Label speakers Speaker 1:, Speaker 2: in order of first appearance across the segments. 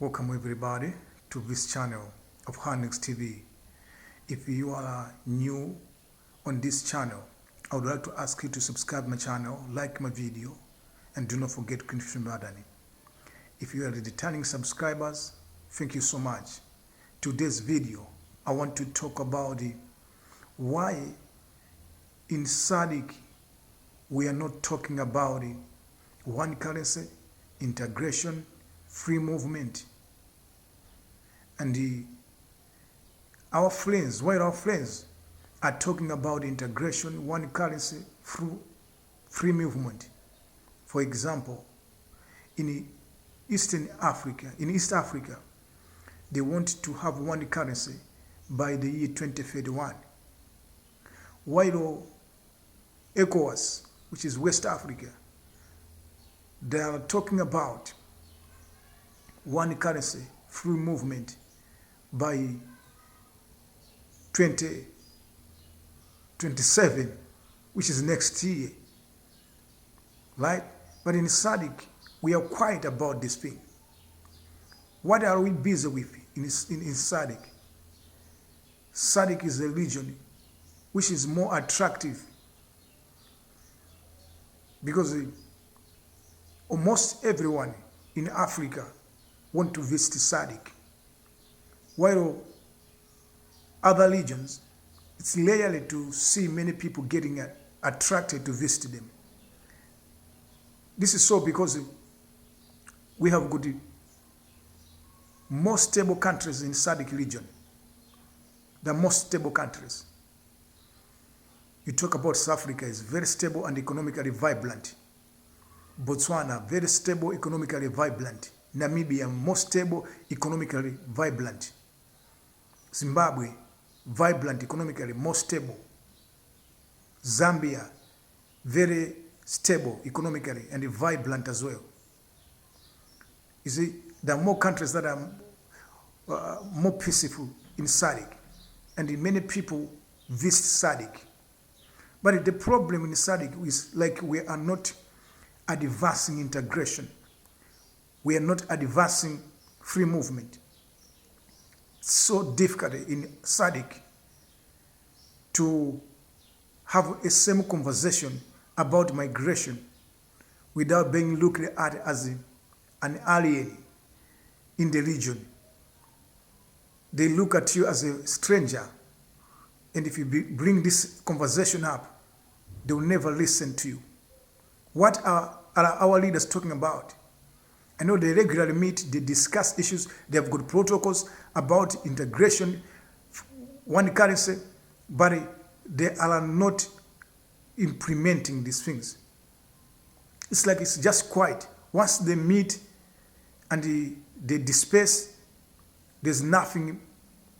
Speaker 1: Welcome everybody to this channel of Hanleck TV. If you are new on this channel, I would like to ask you to subscribe my channel, like my video, and do not forget to click the button. If you are the returning subscribers, thank you so much. Today's video, I want to talk about why in Sadc we are not talking about one currency, integration, free movement. And our friends are talking about integration, one currency, free movement. For example, in East Africa, they want to have one currency by the year 2031. While ECOWAS, which is West Africa, they are talking about one currency, free movement by 2027, which is next year, right? But in Sadc, we are quiet about this thing. What are we busy with in Sadc? Sadc is a region which is more attractive because almost everyone in Africa want to visit Sadc. While other regions, it's rarely to see many people getting attracted to visit them. This is so because we have got the most stable countries in Sadc region. The most stable countries. You talk about South Africa, is very stable and economically vibrant. Botswana, very stable, economically vibrant. Namibia, more stable, economically vibrant. Zimbabwe, vibrant, economically more stable. Zambia, very stable, economically, and vibrant as well. You see, there are more countries that are more peaceful in Sadc, and many people visit Sadc. But the problem in Sadc is like we are not advancing integration. We are not advancing free movement. It's so difficult in Sadc to have a same conversation about migration without being looked at as an alien in the region. They look at you as a stranger, and if you bring this conversation up, they will never listen to you. What are our leaders talking about? I know they regularly meet, they discuss issues, they have good protocols about integration, one currency, but they are not implementing these things. It's like it's just quiet. Once they meet and they disperse, there's nothing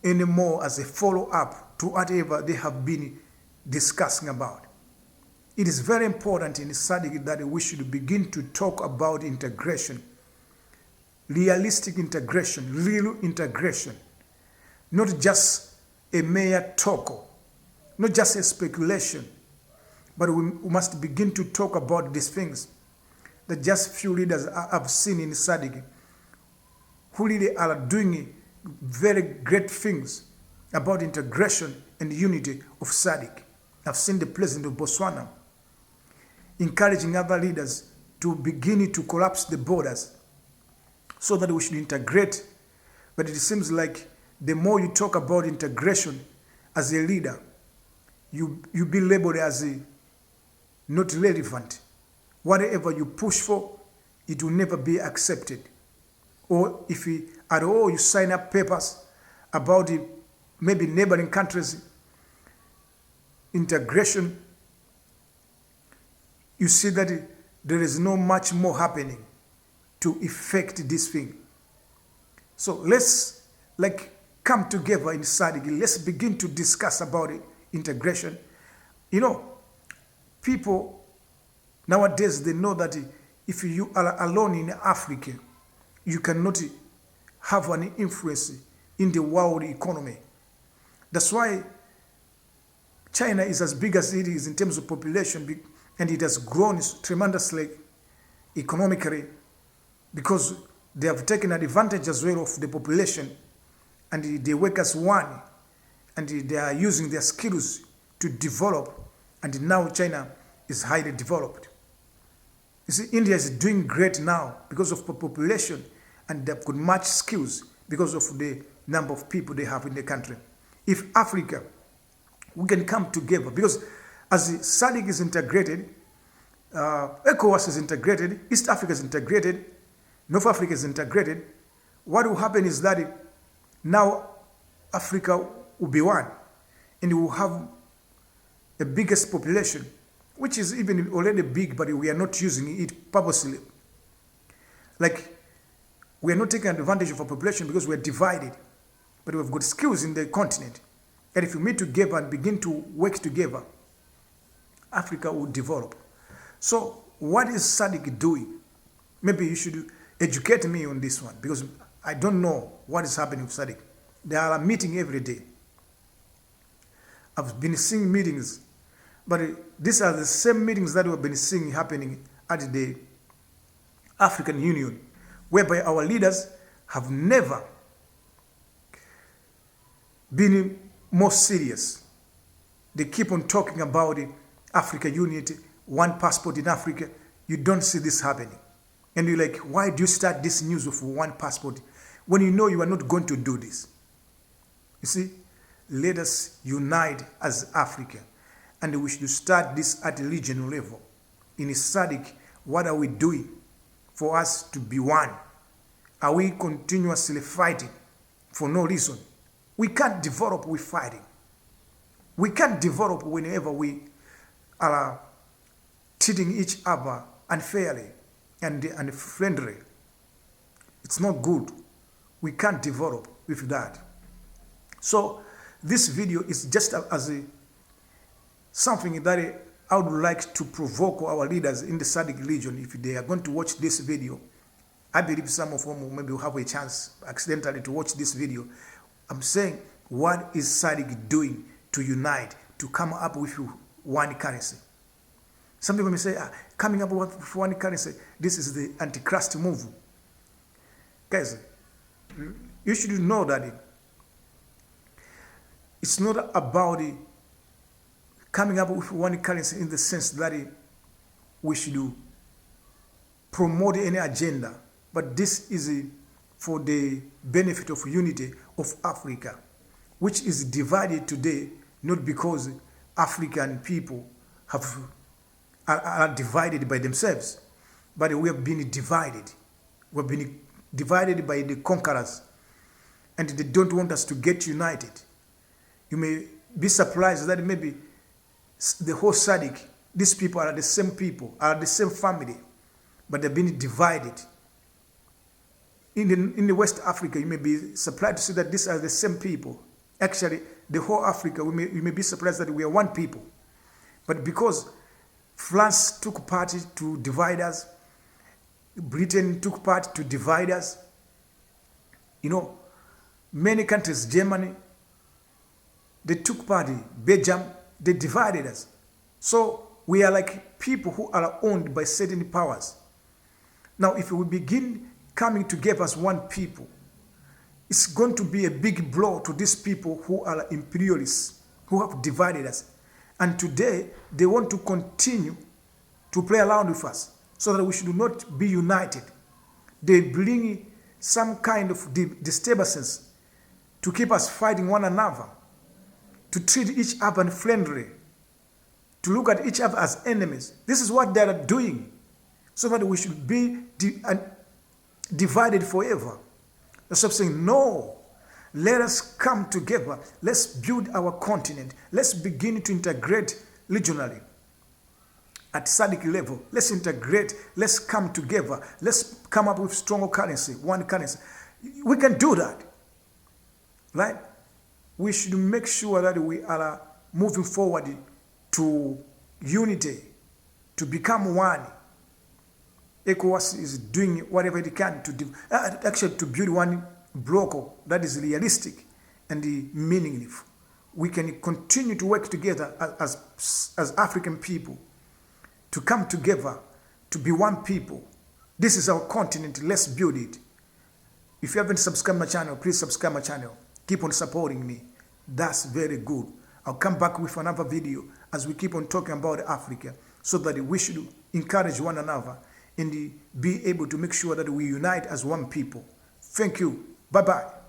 Speaker 1: anymore as a follow-up to whatever they have been discussing about. It is very important in Sadc that we should begin to talk about integration. Realistic integration, real integration, not just a mere talk, not just a speculation, but we must begin to talk about these things that just few leaders I've seen in Sadc who really are doing very great things about integration and unity of Sadc. I've seen the president of Botswana encouraging other leaders to begin to collapse the borders so that we should integrate. But it seems like the more you talk about integration as a leader, you be labeled as not relevant. Whatever you push for, it will never be accepted. Or if at all you sign up papers about maybe neighboring countries' integration, you see that there is no much more happening to effect this thing. So let's come together in Sadc. Let's begin to discuss about integration. You know, people nowadays, they know that if you are alone in Africa, you cannot have any influence in the world economy. That's why China is as big as it is in terms of population, and it has grown tremendously economically because They have taken advantage as well of the population, and they work as one, and they are using their skills to develop, and now China is highly developed. You see, India is doing great now because of the population, and they could match skills because of the number of people they have in the country. If Africa, we can come together, because as the Sadc is integrated, ECOWAS is integrated, East Africa is integrated, North Africa is integrated, what will happen is that now Africa will be one, and we will have the biggest population, which is even already big, but we are not using it purposely. Like, we are not taking advantage of our population because we are divided, but we've got skills in the continent. And if we meet together and begin to work together, Africa will develop. So what is Sadc doing? Maybe you should educate me on this one, because I don't know what is happening with Sadc. They are meeting every day. I've been seeing meetings, but these are the same meetings that we've been seeing happening at the African Union, whereby our leaders have never been more serious. They keep on talking about Africa unity, one passport in Africa. You don't see this happening. And you're like, why do you start this news of one passport when you know you are not going to do this? You see, let us unite as Africa. And we should start this at a regional level. In Sadc, what are we doing for us to be one? Are we continuously fighting for no reason? We can't develop with fighting. We can't develop whenever we are treating each other unfairly and friendly. It's not good. We can't develop with that. So this video is just as something that I would like to provoke our leaders in the Sadc region. If they are going to watch this video, I believe some of them maybe will have a chance accidentally to watch this video. I'm saying, what is Sadc doing to unite, to come up with one currency? Some people may say, coming up with one currency, this is the anti-Christ move. Guys, you should know that it's not about coming up with one currency in the sense that we should promote any agenda, but this is for the benefit of unity of Africa, which is divided today, not because African people are divided by themselves, but we have been divided. We have been divided by the conquerors, and they don't want us to get united. You may be surprised that maybe the whole Sadc, these people are the same people, are the same family, but they've been divided. In the West Africa, you may be surprised to see that these are the same people. Actually, the whole Africa, you may be surprised that we are one people. But because France took part to divide us, Britain took part to divide us, you know, many countries, Germany, they took part, Belgium, they divided us. So we are like people who are owned by certain powers. Now, if we begin coming together as one people, it's going to be a big blow to these people who are imperialists, who have divided us. And today, they want to continue to play around with us so that we should not be united. They bring some kind of disturbances to keep us fighting one another, to treat each other unfriendly, to look at each other as enemies. This is what they are doing, so that we should be divided forever. Stop saying, no, let us come together. Let's build our continent. Let's begin to integrate regionally. At Sadc level, let's integrate. Let's come together. Let's come up with stronger currency, one currency. We can do that, right? We should make sure that we are moving forward to unity, to become one. ECOWAS is doing whatever it can to build one block that is realistic and meaningful. We can continue to work together as African people, to come together, to be one people. This is our continent. Let's build it. If you haven't subscribed my channel, please subscribe my channel. Keep on supporting me. That's very good. I'll come back with another video as we keep on talking about Africa, so that we should encourage one another and be able to make sure that we unite as one people. Thank you. Bye-bye.